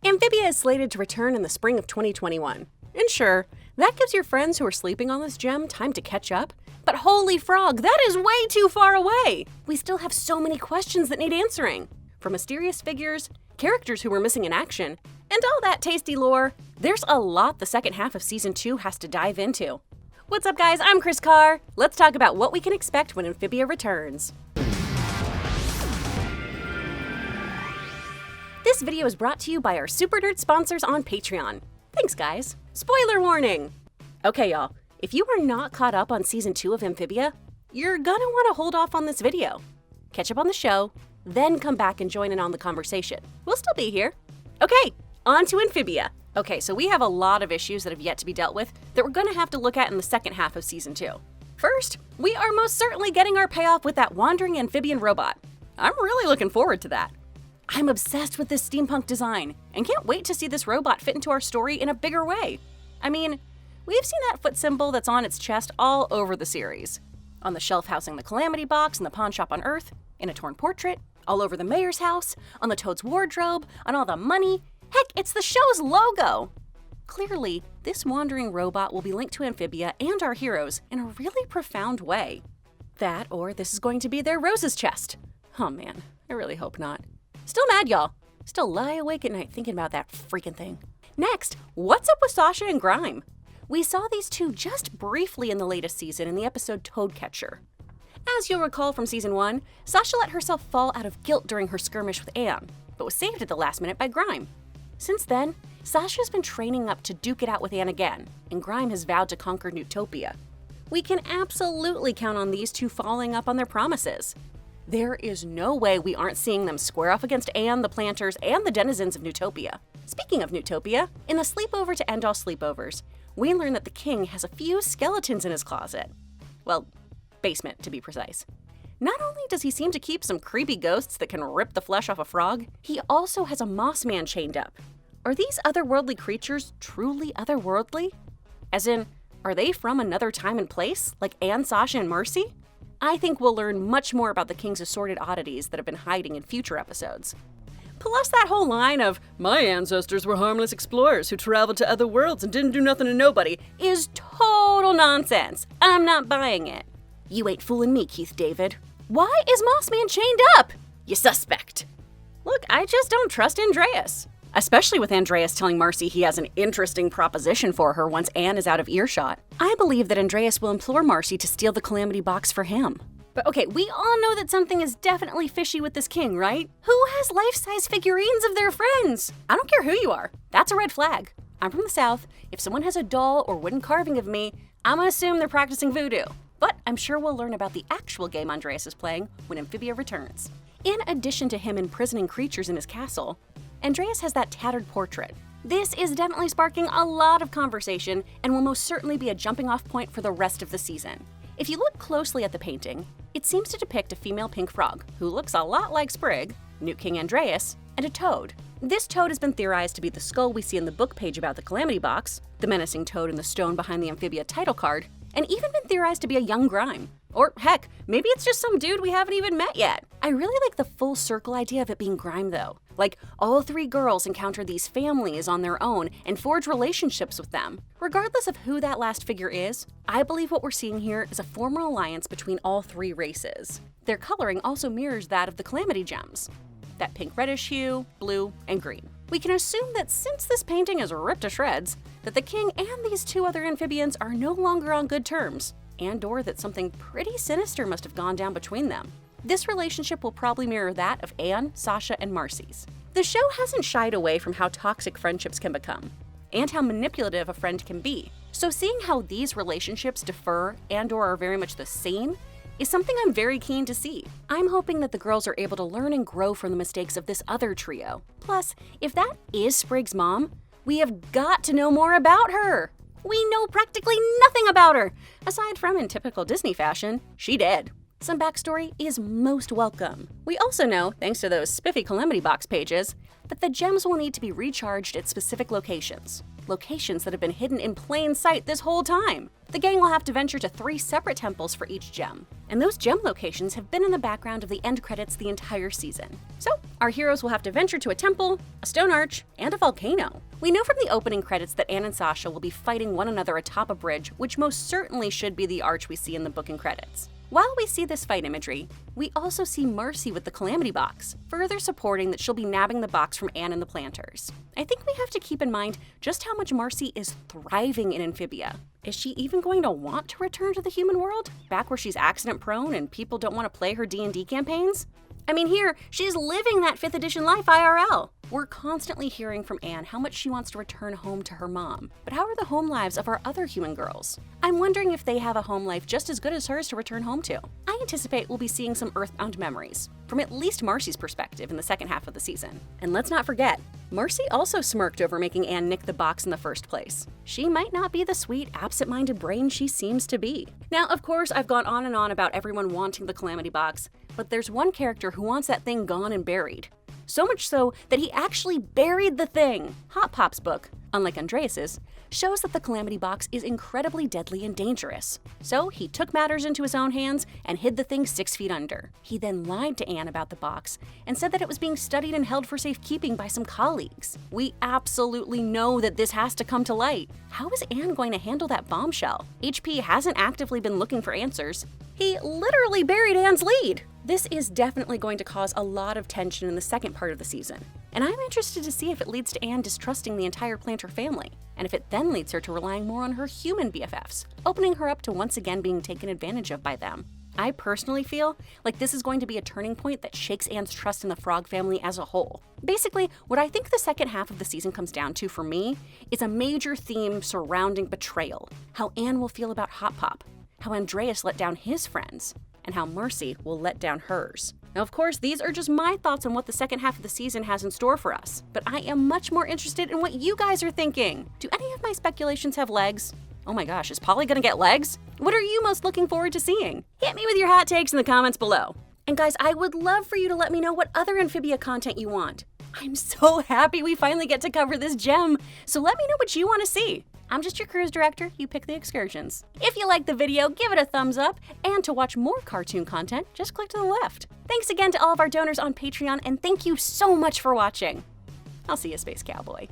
Amphibia is slated to return in the spring of 2021. And sure, that gives your friends who are sleeping on this gem time to catch up, but holy frog, that is way too far away! We still have so many questions that need answering. From mysterious figures, characters who were missing in action, and all that tasty lore, there's a lot the second half of Season 2 has to dive into. What's up guys, I'm Kris Carr. Let's talk about what we can expect when Amphibia returns. This video is brought to you by our super nerd sponsors on Patreon. Thanks guys. Spoiler warning! Okay y'all, if you are not caught up on Season 2 of Amphibia, you're gonna want to hold off on this video. Catch up on the show, then come back and join in on the conversation. We'll still be here. Okay, on to Amphibia. Okay, so we have a lot of issues that have yet to be dealt with that we're gonna have to look at in the second half of Season 2. First, we are most certainly getting our payoff with that wandering amphibian robot. I'm really looking forward to that. I'm obsessed with this steampunk design and can't wait to see this robot fit into our story in a bigger way. I mean, we've seen that foot symbol that's on its chest all over the series. On the shelf housing the Calamity box in the pawn shop on Earth, in a torn portrait, all over the mayor's house, on the Toad's wardrobe, on all the money. Heck, it's the show's logo! Clearly, this wandering robot will be linked to Amphibia and our heroes in a really profound way. That, or this is going to be their Rose's chest. Oh man, I really hope not. Still mad, y'all. Still lie awake at night thinking about that freaking thing. Next, what's up with Sasha and Grime? We saw these two just briefly in the latest season in the episode Toadcatcher. As you'll recall from Season 1, Sasha let herself fall out of guilt during her skirmish with Anne, but was saved at the last minute by Grime. Since then, Sasha's been training up to duke it out with Anne again, and Grime has vowed to conquer Newtopia. We can absolutely count on these two following up on their promises. There is no way we aren't seeing them square off against Anne, the Planters, and the denizens of Newtopia. Speaking of Newtopia, in the sleepover to end all sleepovers, we learn that the king has a few skeletons in his closet. Well, basement to be precise. Not only does he seem to keep some creepy ghosts that can rip the flesh off a frog, he also has a moss man chained up. Are these otherworldly creatures truly otherworldly? As in, are they from another time and place, like Anne, Sasha, and Marcy? I think we'll learn much more about the king's assorted oddities that have been hiding in future episodes. Plus that whole line of, "My ancestors were harmless explorers who traveled to other worlds and didn't do nothing to nobody," is total nonsense. I'm not buying it. You ain't fooling me, Keith David. Why is Mossman chained up? You suspect. Look, I just don't trust Andreas. Especially with Andreas telling Marcy he has an interesting proposition for her once Anne is out of earshot. I believe that Andreas will implore Marcy to steal the Calamity box for him. But okay, we all know that something is definitely fishy with this king, right? Who has life-size figurines of their friends? I don't care who you are. That's a red flag. I'm from the South. If someone has a doll or wooden carving of me, I'm gonna assume they're practicing voodoo. But I'm sure we'll learn about the actual game Andreas is playing when Amphibia returns. In addition to him imprisoning creatures in his castle, Andreas has that tattered portrait. This is definitely sparking a lot of conversation and will most certainly be a jumping off point for the rest of the season. If you look closely at the painting, it seems to depict a female pink frog who looks a lot like Sprig, Newt King Andreas, and a toad. This toad has been theorized to be the skull we see in the book page about the Calamity box, the menacing toad in the stone behind the Amphibia title card, and even been theorized to be a young Grime. Or heck, maybe it's just some dude we haven't even met yet. I really like the full circle idea of it being Grime though. Like, all three girls encounter these families on their own and forge relationships with them. Regardless of who that last figure is, I believe what we're seeing here is a formal alliance between all three races. Their coloring also mirrors that of the Calamity gems. That pink-reddish hue, blue, and green. We can assume that since this painting is ripped to shreds, that the king and these two other amphibians are no longer on good terms, and/or that something pretty sinister must have gone down between them. This relationship will probably mirror that of Anne, Sasha, and Marcy's. The show hasn't shied away from how toxic friendships can become, and how manipulative a friend can be. So seeing how these relationships differ and/or are very much the same is something I'm very keen to see. I'm hoping that the girls are able to learn and grow from the mistakes of this other trio. Plus, if that is Sprig's mom, we have got to know more about her. We know practically nothing about her, aside from, in typical Disney fashion, she dead. Some backstory is most welcome. We also know, thanks to those spiffy Calamity Box pages, that the gems will need to be recharged at specific locations. Locations that have been hidden in plain sight this whole time. The gang will have to venture to 3 separate temples for each gem, and those gem locations have been in the background of the end credits the entire season. So, our heroes will have to venture to a temple, a stone arch, and a volcano. We know from the opening credits that Anne and Sasha will be fighting one another atop a bridge, which most certainly should be the arch we see in the booking credits. While we see this fight imagery, we also see Marcy with the Calamity Box, further supporting that she'll be nabbing the box from Anne and the Planters. I think we have to keep in mind just how much Marcy is thriving in Amphibia. Is she even going to want to return to the human world, back where she's accident-prone and people don't want to play her D&D campaigns? I mean, here, she's living that 5th edition life IRL. We're constantly hearing from Anne how much she wants to return home to her mom. But how are the home lives of our other human girls? I'm wondering if they have a home life just as good as hers to return home to. I anticipate we'll be seeing some Earthbound memories, from at least Marcy's perspective in the second half of the season. And let's not forget, Marcy also smirked over making Anne nick the box in the first place. She might not be the sweet, absent-minded brain she seems to be. Now, of course, I've gone on and on about everyone wanting the Calamity Box, but there's one character who wants that thing gone and buried. So much so that he actually buried the thing. Hot Pop's book, unlike Andreas's, shows that the Calamity Box is incredibly deadly and dangerous. So he took matters into his own hands and hid the thing 6 feet under. He then lied to Anne about the box and said that it was being studied and held for safekeeping by some colleagues. We absolutely know that this has to come to light. How is Anne going to handle that bombshell? HP hasn't actively been looking for answers. He literally buried Anne's lead. This is definitely going to cause a lot of tension in the second part of the season, and I'm interested to see if it leads to Anne distrusting the entire Planter family, and if it then leads her to relying more on her human BFFs, opening her up to once again being taken advantage of by them. I personally feel like this is going to be a turning point that shakes Anne's trust in the Frog family as a whole. Basically, what I think the second half of the season comes down to for me is a major theme surrounding betrayal, how Anne will feel about Hot Pop, how Andreas let down his friends, and how Marcy will let down hers. Now, of course, these are just my thoughts on what the second half of the season has in store for us, but I am much more interested in what you guys are thinking. Do any of my speculations have legs? Oh my gosh, is Polly gonna get legs? What are you most looking forward to seeing? Hit me with your hot takes in the comments below. And guys, I would love for you to let me know what other Amphibia content you want. I'm so happy we finally get to cover this gem, so let me know what you want to see. I'm just your cruise director, you pick the excursions. If you liked the video, give it a thumbs up, and to watch more cartoon content, just click to the left. Thanks again to all of our donors on Patreon, and thank you so much for watching. I'll see you, Space Cowboy.